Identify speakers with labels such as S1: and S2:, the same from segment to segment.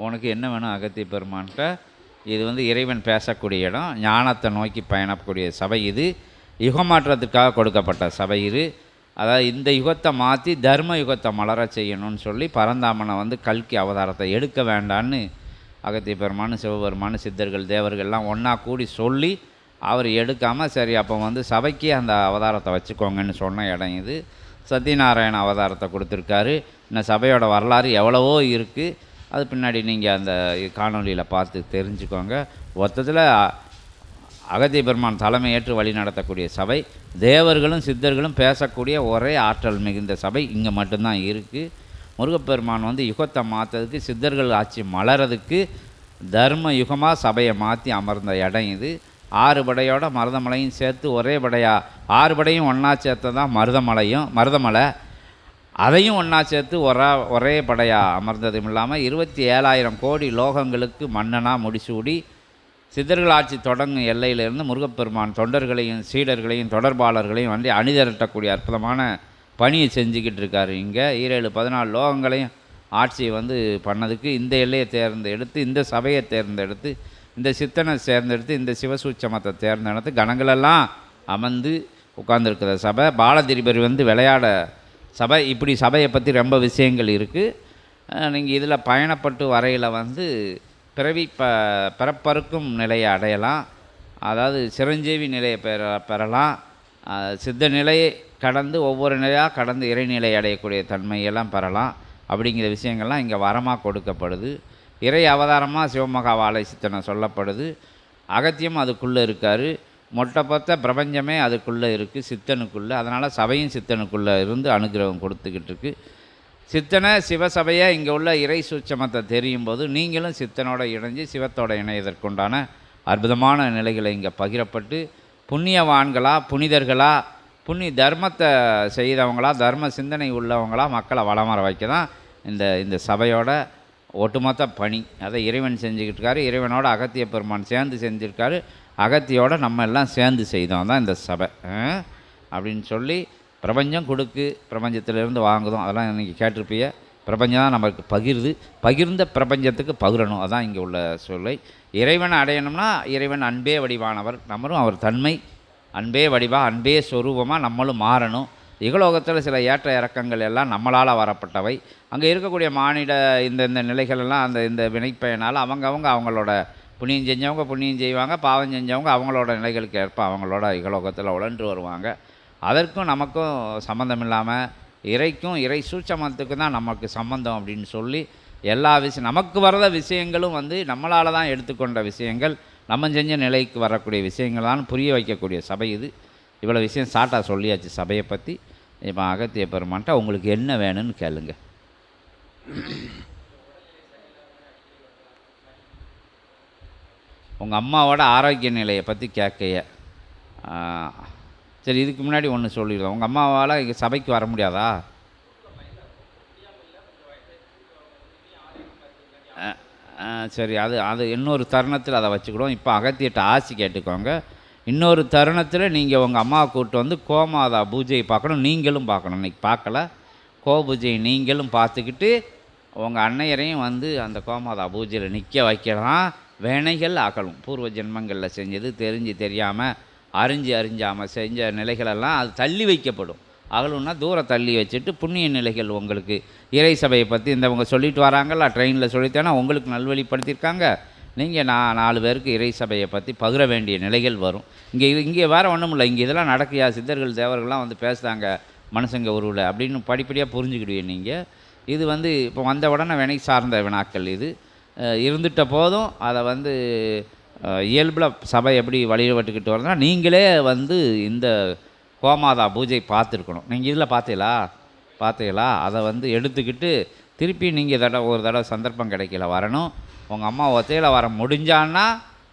S1: உனக்கு என்ன வேணும் அகத்திய பெருமான்கிட்ட. இது வந்து இறைவன் பேசக்கூடிய இடம், ஞானத்தை நோக்கி பயணக்கூடிய சபை இது, யுகமாற்றத்துக்காக கொடுக்கப்பட்ட சபை இது. அதாவது இந்த யுகத்தை மாற்றி தர்ம யுகத்தை மலர செய்யணும்னு சொல்லி பரந்தாமனை வந்து கல்கி அவதாரத்தை எடுக்க வேண்டான்னு அகத்திய பெருமான், சிவபெருமான், சித்தர்கள், தேவர்கள்லாம் ஒன்றா கூடி சொல்லி அவர் எடுக்காமல், சரி அப்போ வந்து சபைக்கு அந்த அவதாரத்தை வச்சுக்கோங்கன்னு சொன்ன இடம் இது. சத்யநாராயண அவதாரத்தை கொடுத்துருக்காரு. இந்த சபையோட வரலாறு எவ்வளவோ இருக்குது, அது பின்னாடி நீங்கள் அந்த காணொலியில் பார்த்து தெரிஞ்சுக்கோங்க. மொத்தத்தில் அகத்திய பெருமான் தலைமை ஏற்று வழி நடத்தக்கூடிய சபை, தேவர்களும் சித்தர்களும் பேசக்கூடிய ஒரே ஆற்றல் மிகுந்த சபை இங்கே மட்டும்தான் இருக்குது. முருகப்பெருமான் வந்து யுகத்தை மாற்றதுக்கு, சித்தர்கள் ஆட்சி மலரதுக்கு தர்ம யுகமாக சபையை மாற்றி அமர்ந்த இடம் இது. 6 படையோட மருதமலையும் சேர்த்து ஒரே படையாக, 6 படையும் ஒன்றா சேர்த்து தான் மருதமலை, அதையும் ஒன்றா சேர்த்து ஒரே படையாக அமர்ந்ததும் இல்லாமல் 27,000 கோடி லோகங்களுக்கு மன்னனாக முடிசூடி சித்தர்கள் ஆட்சி தொடங்கும் எல்லையிலிருந்து முருகப்பெருமான் தொண்டர்களையும் சீடர்களையும் தொடர்பாளர்களையும் வந்து அணிதிரட்டக்கூடிய அற்புதமான பணியை செஞ்சுக்கிட்டு இருக்காரு. இங்கே 14 லோகங்களையும் ஆட்சியை வந்து பண்ணதுக்கு இந்த எல்லையை தேர்ந்தெடுத்து, இந்த சபையை தேர்ந்தெடுத்து, இந்த சித்தனை தேர்ந்தெடுத்து, இந்த சிவசூட்சமத்தை தேர்ந்தெடுத்து கணங்களெல்லாம் அமர்ந்து உட்கார்ந்துருக்கிற சபை. பாலதிரிபர் வந்து விளையாட சபை. இப்படி சபையை பற்றி ரொம்ப விஷயங்கள் இருக்குது. நீங்கள் இதில் பயணப்பட்டு வரையில் வந்து பிறப்பறுக்கும் நிலையை அடையலாம். அதாவது சிரஞ்சீவி நிலையை பெறலாம். சித்த நிலையை கடந்து ஒவ்வொரு நிலையாக கடந்து இறைநிலை அடையக்கூடிய தன்மையெல்லாம் பெறலாம். அப்படிங்கிற விஷயங்கள்லாம் இங்கே வரமாக கொடுக்கப்படுது. இறை அவதாரமாக சிவமகாவாலை சித்தனை சொல்லப்படுது. அகத்தியம் அதுக்குள்ளே இருக்கார். மொட்டப்பொத்த பிரபஞ்சமே அதுக்குள்ளே இருக்குது, சித்தனுக்குள்ளே. அதனால் சபையும் சித்தனுக்குள்ளே இருந்து அனுகிரகம் கொடுத்துக்கிட்டு இருக்கு. சித்தனை சிவசபையை இங்கே உள்ள இறை சூட்சமத்தை தெரியும் போது நீங்களும் சித்தனோட இணைஞ்சு சிவத்தோட இணையதற்குண்டான அற்புதமான நிலைகளை இங்கே பகிரப்பட்டு, புண்ணியவான்களா, புனிதர்களா, தர்மத்தை செய்தவங்களா, தர்ம சிந்தனை உள்ளவங்களா மக்களை வளமர வைக்க தான் இந்த சபையோட ஒட்டுமொத்த பணி. அதை இறைவன் செஞ்சுக்கிட்டு இருக்காரு. இறைவனோட அகத்திய பெருமான் சேர்ந்து செஞ்சுருக்காரு. அகத்தியோடு நம்ம எல்லாம் சேர்ந்து செய்தோம் தான் இந்த சபை அப்படின்னு சொல்லி, பிரபஞ்சம் கொடுக்கு, பிரபஞ்சத்திலேருந்து வாங்குதோம். அதெல்லாம் இன்றைக்கி கேட்டிருப்பீங்க. பிரபஞ்சம் தான் நமக்கு பகிர்ந்த பிரபஞ்சத்துக்கு பகிரணும். அதான் இங்கே உள்ள சொல்லை. இறைவனை அடையணும்னா இறைவன் அன்பே வடிவானவர், நம்மளும் அவர் தன்மை அன்பே வடிவா, அன்பே சொரூபமாக நம்மளும் மாறணும். இகலோகத்தில் சில ஏற்ற இறக்கங்கள் எல்லாம் நம்மளால் வரப்பட்டவை. அங்கே இருக்கக்கூடிய மானிட இந்த நிலைகளெல்லாம் இந்த வினைப்பயனால் அவங்களோட புண்ணியம் செஞ்சவங்க புண்ணியம் செய்வாங்க, பாவம் செஞ்சவங்க அவங்களோட நிலைகளுக்கு ஏற்ப அவங்களோட இகலோகத்தில் உழன்று வருவாங்க. அதற்கும் நமக்கும் சம்மந்தம் இல்லாமல் இறைக்கும் இறை சூட்சமத்துக்கு தான் நமக்கு சம்பந்தம் அப்படின்னு சொல்லி எல்லா நமக்கு வர்ற விஷயங்களும் வந்து நம்மளால் தான் எடுத்துக்கொண்ட விஷயங்கள், நம்ம செஞ்ச நிலைக்கு வரக்கூடிய விஷயங்கள் தான் புரிய வைக்கக்கூடிய சபை இது. இவ்வளோ விஷயம் ஷார்ட்டாக சொல்லியாச்சு சபையை பற்றி. இப்போ அகத்திய பெருமான்ட்ட உங்களுக்கு என்ன வேணும்னு கேளுங்க. உங்கள் அம்மாவோட ஆரோக்கிய நிலையை பற்றி கேட்கைய. சரி, இதுக்கு முன்னாடி ஒன்று சொல்லிடுவோம். உங்கள் அம்மாவால் இங்கே சபைக்கு வர முடியாதா? சரி, அது இன்னொரு தருணத்தில் அதை வச்சுக்கிடுவோம். இப்போ அகத்தியிட்ட ஆசி கேட்டுக்கோங்க. இன்னொரு தருணத்தில் நீங்கள் உங்கள் அம்மாவை கூப்பிட்டு வந்து கோமாதா பூஜையை பார்க்கணும். நீங்களும் பார்க்கணும். இன்றைக்கி பார்க்கல, பூஜையை நீங்களும் பார்த்துக்கிட்டு உங்கள் அன்னையரையும் வந்து அந்த கோமாதா பூஜையில் நிற்க வைக்கலாம். வினைகள் அகலும். பூர்வ ஜென்மங்களில் செஞ்சது தெரிஞ்சு தெரியாமல் அறிஞ்சாமல் செஞ்ச நிலைகளெல்லாம் அது தள்ளி வைக்கப்படும். அகலுன்னா தூரம் தள்ளி வச்சுட்டு புண்ணிய நிலைகள் உங்களுக்கு இறை சபையை பற்றி இந்தவங்க சொல்லிட்டு வராங்கல்ல, ட்ரெயினில் சொல்லித்தேன்னா உங்களுக்கு நல்வழிப்படுத்தியிருக்காங்க. நீங்கள் 4 பேருக்கு இறை சபையை பற்றி பகிர வேண்டிய நிலைகள் வரும். இங்கே வேறு ஒன்றும் இல்லை. இங்கே இதெல்லாம் நடக்கையா? சித்தர்கள் தேவர்கள்லாம் வந்து பேசுகிறாங்க மனுஷங்க உருவில் அப்படின்னு படிப்படியாக புரிஞ்சுக்கிடுவீங்க நீங்கள். இது வந்து இப்போ வந்த உடனே வினை சார்ந்த வினாக்கள். இது இருந்துட்ட போதும் அதை வந்து இயல்பில் சபை எப்படி வழிபட்டுக்கிட்டு வரதுனா நீங்களே வந்து இந்த கோமாதா பூஜை பார்த்துருக்கணும். நீங்கள் இதில் பார்த்தீங்களா? அதை வந்து எடுத்துக்கிட்டு திருப்பி நீங்கள் ஒரு தடவை சந்தர்ப்பம் கிடைக்கல வரணும். உங்கள் அம்மா ஒத்தையில் வர முடிஞ்சான்னா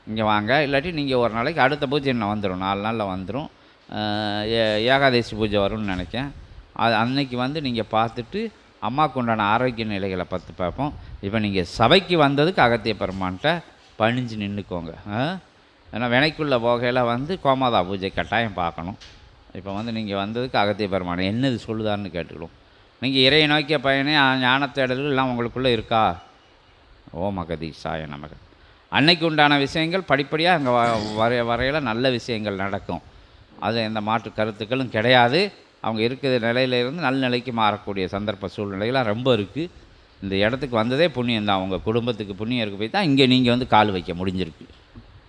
S1: இங்கே வாங்க. இல்லாட்டி நீங்கள் ஒரு நாளைக்கு அடுத்த பூஜை என்ன வந்துடும், 4 நாளில் வந்துடும். ஏகாதசி பூஜை வரும்னு நினைக்கேன். அது அன்னைக்கு வந்து நீங்கள் பார்த்துட்டு அம்மாவுக்கு உண்டான ஆரோக்கிய நிலைகளை பற்றி பார்ப்போம். இப்போ நீங்கள் சபைக்கு வந்ததுக்கு அகத்திய பெருமான்கிட்ட பணிஞ்சு நின்றுக்கோங்க. ஏன்னா வினைக்குள்ளே போகையில் வந்து கோமாதா பூஜை கட்டாயம் பார்க்கணும். இப்போ வந்து நீங்கள் வந்ததுக்கு அகத்திய பெருமான் என்னது சொல்லுதான்னு கேட்டுக்கிடும். நீங்கள் இறையை நோக்கிய பயனே ஞானத்தேடல்கள் எல்லாம் உங்களுக்குள்ளே இருக்கா? ஓம் அகதீஷாய நமக. அன்னைக்கு உண்டான விஷயங்கள் படிப்படியாக அங்கே வரையில் நல்ல விஷயங்கள் நடக்கும். அது எந்த மாற்று கருத்துக்களும் கிடையாது. அவங்க இருக்கிற நிலையிலிருந்து நல்ல நிலைக்கு மாறக்கூடிய சந்தர்ப்ப சூழ்நிலைகளாக ரொம்ப இருக்குது. இந்த இடத்துக்கு வந்ததே புண்ணியம் தான். அவங்க குடும்பத்துக்கு புண்ணியம் இருக்கு போய் தான் இங்கே நீங்கள் வந்து கால் வைக்க முடிஞ்சிருக்கு.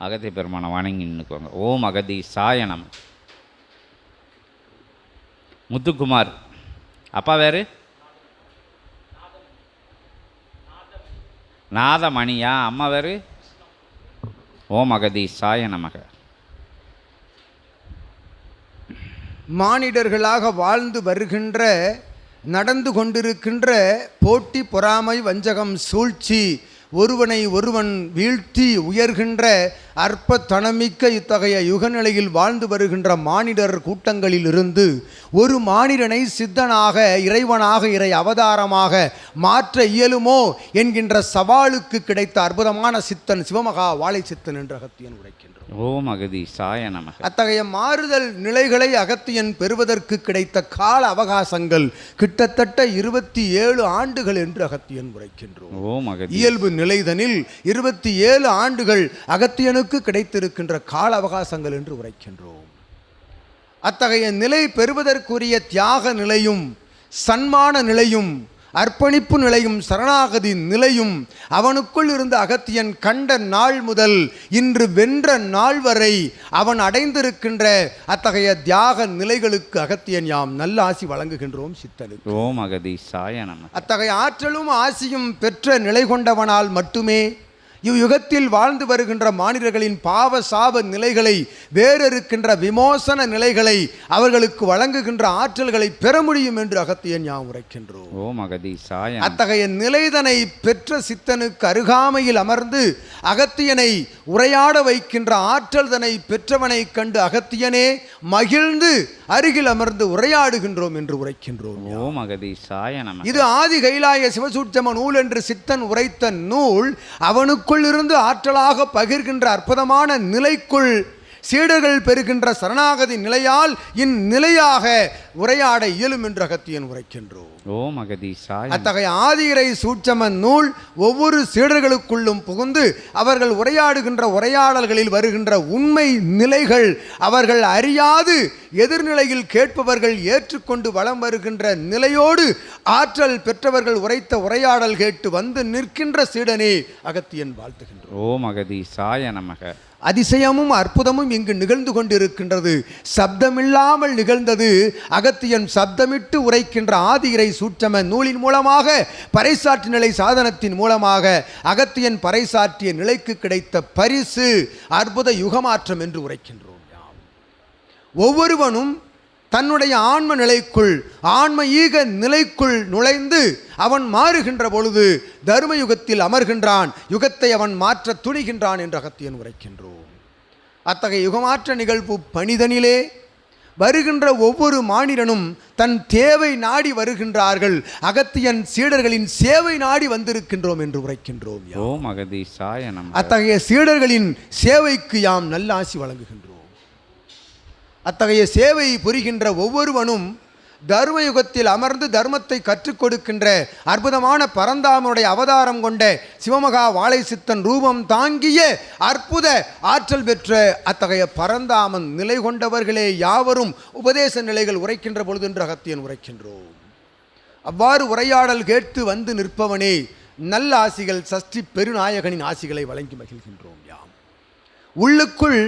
S1: அகத்திய பெருமானை வணங்கி நின்றுக்கோங்க. ஓம் அகதீஷாய நமக. முத்துக்குமார் அப்பா வேறு நாதமணியா, அம்மா வேறு ஓம் அகதீஷாய நமக.
S2: மானிடர்களாக வாழ்ந்து வருகின்ற நடந்து கொண்டிருக்கின்ற போட்டி பொறாமை வஞ்சகம் சூழ்ச்சி ஒருவனை ஒருவன் வீழ்த்தி உயர்கின்ற அற்பத்தனமிக்க இத்தகைய யுகநிலையில் வாழ்ந்து வருகின்ற மானிடர் கூட்டங்களில் இருந்து ஒரு மானிடனை சித்தனாக இறைவனாக இறை அவதாரமாக மாற்ற இயலுமோ என்கின்ற சவாலுக்கு கிடைத்த அற்புதமான சித்தன் சிவமகா வாழை சித்தன் என்ற அகத்தியன் உரைக்கின்றார்.
S1: ஓம் அகதீஷாய நமக.
S2: அத்தகைய மாறுதல் நிலைகளை அகத்தியன் பெறுவதற்கு கிடைத்த கால அவகாசங்கள் கிட்டத்தட்ட 27 ஆண்டுகள் என்று அகத்தியன் உரைக்கின்றோம்.
S1: ஓம் அகதீஷ்.
S2: இயல்பு நிலைதனில் 27 ஆண்டுகள் அகத்தியனுக்கு கிடைத்திருக்கின்ற கால அவகாசங்கள் என்று உரைக்கின்றோம். அத்தகைய நிலை பெறுவதற்குரிய தியாக நிலையும் சன்மான நிலையும் அர்ப்பணிப்பு நிலையும் சரணாகதி நிலையும் அவனுக்குள் இருந்த அகத்தியன் கண்ட நாள் முதல் இன்று வென்ற நாள் வரை அவன் அடைந்திருக்கின்ற அத்தகைய தியாக நிலைகளுக்கு அகத்தியன் யாம் நல்ல ஆசி வழங்குகின்றோம் சித்தனுக்கு.
S1: ஓம் அகதீஷாய நமக.
S2: அத்தகைய ஆற்றலும் ஆசியும் பெற்ற நிலை கொண்டவனால் மட்டுமே இவ்யுகத்தில் வாழ்ந்து வருகின்ற மானிடர்களின் பாவ சாப நிலைகளை வேறிருக்கின்ற விமோசன நிலைகளை அவர்களுக்கு வழங்குகின்ற ஆற்றல்களை பெற முடியும் என்று அகத்தியன் யாம் உரைக்கின்றோம்.
S1: ஓம் அகதீஷாய.
S2: அத்தகைய நிலைதனை பெற்ற சித்தனுக்கு அருகாமையில் அமர்ந்து அகத்தியனை உரையாட வைக்கின்ற ஆற்றல் தனை பெற்றவனை கண்டு அகத்தியனே மகிழ்ந்து அருகில் அமர்ந்து உரையாடுகின்றோம் என்று உரைக்கின்றோம்.
S1: ஓம் அகதீஷாய நமக.
S2: இது ஆதி கைலாய சிவசூட்சம நூல் என்று சித்தன் உரைத்த நூல் அவனுக்குள் இருந்து ஆற்றலாக பகிர்கின்ற அற்புதமான நிலைக்குள் சீடர்கள் பெறுகின்ற சரணாகதி நிலையால் இந்நிலையாக உரையாட இயலும் என்று அகத்தியன் உரைக்கின்றோம்.
S1: ஓம் அகதீஷாய.
S2: அத்தகைய ஆதிரை சூட்சம நூல் ஒவ்வொரு சீடர்களுக்குள்ளும் புகுந்து அவர்கள் உரையாடுகின்ற உரையாடல்களில் வருகின்ற உண்மை நிலைகள் அவர்கள் அறியாது எதிர்நிலையில் கேட்பவர்கள் ஏற்றுக்கொண்டு வலம் வருகின்ற நிலையோடு ஆற்றல் பெற்றவர்கள் உரைத்த உரையாடல் கேட்டு வந்து நிற்கின்ற சீடனே அகத்தியன் வாழ்த்துகின்றோம்.
S1: ஓம் அகதீஷாய நமக.
S2: அதிசயமும் அற்புதமும் இங்கு நிகழ்ந்து கொண்டிருக்கின்றது. சப்தமில்லாமல் நிகழ்ந்தது. அகத்தியன் சப்தமிட்டு உரைக்கின்ற ஆதிரை சூட்சம நூலின் மூலமாக பறைசாற்று நிலை சாதனத்தின் மூலமாக அகத்தியன் பறைசாற்றிய நிலைக்கு கிடைத்த பரிசு அற்புத யுகமாற்றம் என்று உரைக்கின்றோம். ஒவ்வொருவனும் தன்னுடைய ஆன்ம நிலைக்குள் ஆன்ம ஈக நிலைக்குள் நுழைந்து அவன் மாறுகின்ற பொழுது தர்ம யுகத்தில் அமர்கின்றான். யுகத்தை அவன் மாற்ற துணிகின்றான் என்று அகத்தியன் உரைக்கின்றோம். அத்தகைய யுகமாற்ற நிகழ்வு பணிதனிலே வருகின்ற ஒவ்வொரு மானிடனும் தன் தேவை நாடி வருகின்றார்கள். அகத்தியன் சீடர்களின் சேவை நாடி வந்திருக்கின்றோம் என்று உரைக்கின்றோம்.
S1: ஓம் அகதீஷாய நமக.
S2: அத்தகைய சீடர்களின் சேவைக்கு யாம் நல்ல ஆசி வழங்குகின்றோம். அத்தகைய சேவை புரிகின்ற ஒவ்வொருவனும் தர்மயுகத்தில் அமர்ந்து தர்மத்தை கற்றுக் கொடுக்கின்ற அற்புதமான பரந்தாமனுடைய அவதாரம் கொண்ட சிவமகா வாழை சித்தன் ரூபம் தாங்கிய அற்புத ஆற்றல் பெற்ற அத்தகைய பரந்தாமன் நிலை கொண்டவர்களே யாவரும் உபதேச நிலைகள் உரைக்கின்ற பொழுது என்று அகத்தியன் உரைக்கின்றோம். அவ்வாறு உரையாடல் கேட்டு வந்து நிற்பவனே நல்ல ஆசிகள் சஷ்டி பெருநாயகனின் ஆசிகளை வழங்கி மகிழ்கின்றோம். யாம் உள்ளுக்குள்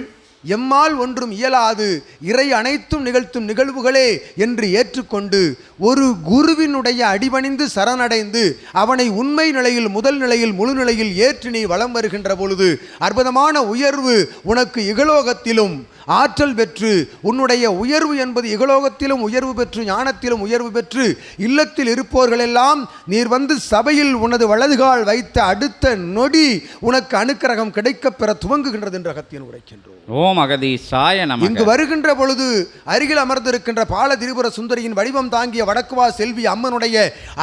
S2: எம்மால் ஒன்றும் இயலாது இறை அனைத்தும் நிகழ்த்தும் நிகழ்வுகளே என்று ஏற்றுக்கொண்டு ஒரு குருவினுடைய அடிபணிந்து சரணடைந்து அவனை உண்மை நிலையில் முதல் நிலையில் முழு நிலையில் ஏற்று நீ வலம் வருகின்ற பொழுது அற்புதமான உயர்வு உனக்கு இகலோகத்திலும் ஆற்றல் பெற்று உன்னுடைய உயர்வு என்பது இகலோகத்திலும் உயர்வு பெற்று ஞானத்திலும் உயர்வு பெற்று இல்லத்தில் இருப்போர்களெல்லாம் நீர் வந்து சபையில் உனது வலதுகால் வைத்த அடுத்த நொடி உனக்கு அனுக்கிரகம் கிடைக்கப் பெற துவங்குகின்றது என்று அகத்தியன் உரைக்கின்றோம்.
S1: ஓம் அகதீஷாய நமக.
S2: இங்கு வருகின்ற பொழுது அருகில் அமர்ந்திருக்கின்ற பால திரிபுர சுந்தரியின் வடிவம் தாங்கிய வடக்குவா செல்வி அம்மனுடைய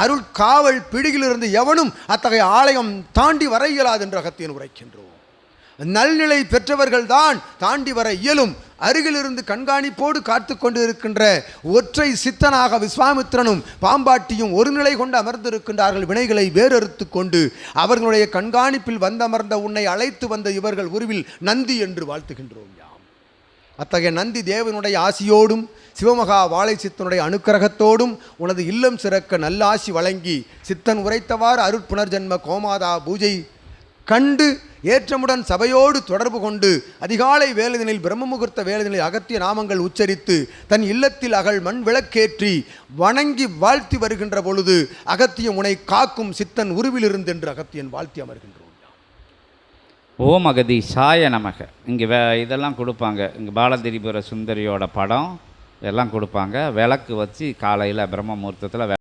S2: அருள் காவல் பிடியிலிருந்து எவனும் அத்தகைய ஆலயம் தாண்டி வர இயலாது என்று அகத்தியன் உரைக்கின்றோம். நல்நிலை பெற்றவர்கள் தான் தாண்டி வர இயலும். அருகிலிருந்து கண்காணிப்போடு காத்து கொண்டு இருக்கின்ற ஒற்றை சித்தனாக விஸ்வாமித்திரனும் பாம்பாட்டியும் ஒரு நிலை கொண்டு அமர்ந்திருக்கின்றார்கள். வினைகளை வேறறுத்து கொண்டு அவர்களுடைய கண்காணிப்பில் வந்தமர்ந்த உன்னை அழைத்து வந்த இவர்கள் உருவில் நந்தி என்று வாழ்த்துகின்றோம் யாம். அத்தகைய நந்தி தேவனுடைய ஆசியோடும் சிவமகா வாழை சித்தனுடைய அனுக்கிரகத்தோடும் உனது இல்லம் சிறக்க நல்லாசி வழங்கி சித்தன் உரைத்தவாறு அருட்புணர்ஜன்ம கோமாதா பூஜை கண்டு ஏற்றமுடன் சபையோடு தொடர்பு கொண்டு அதிகாலை வேலைதனில் பிரம்ம முகூர்த்த வேலைதனில் அகத்திய நாமங்கள் உச்சரித்து தன் இல்லத்தில் அகல் மண் விளக்கேற்றி வணங்கி வாழ்த்தி வருகின்ற பொழுது அகத்திய உனை காக்கும் சித்தன் உருவிலிருந்து என்று அகத்தியன் வாழ்த்தி அமர்கின்றோம்.
S1: ஓம் அகதீசாய நமக. இங்கே இதெல்லாம் கொடுப்பாங்க. இங்கே பாலதிரிபுர சுந்தரியோட படம் இதெல்லாம் கொடுப்பாங்க. விளக்கு வச்சு காலையில் பிரம்ம முகூர்த்தத்தில்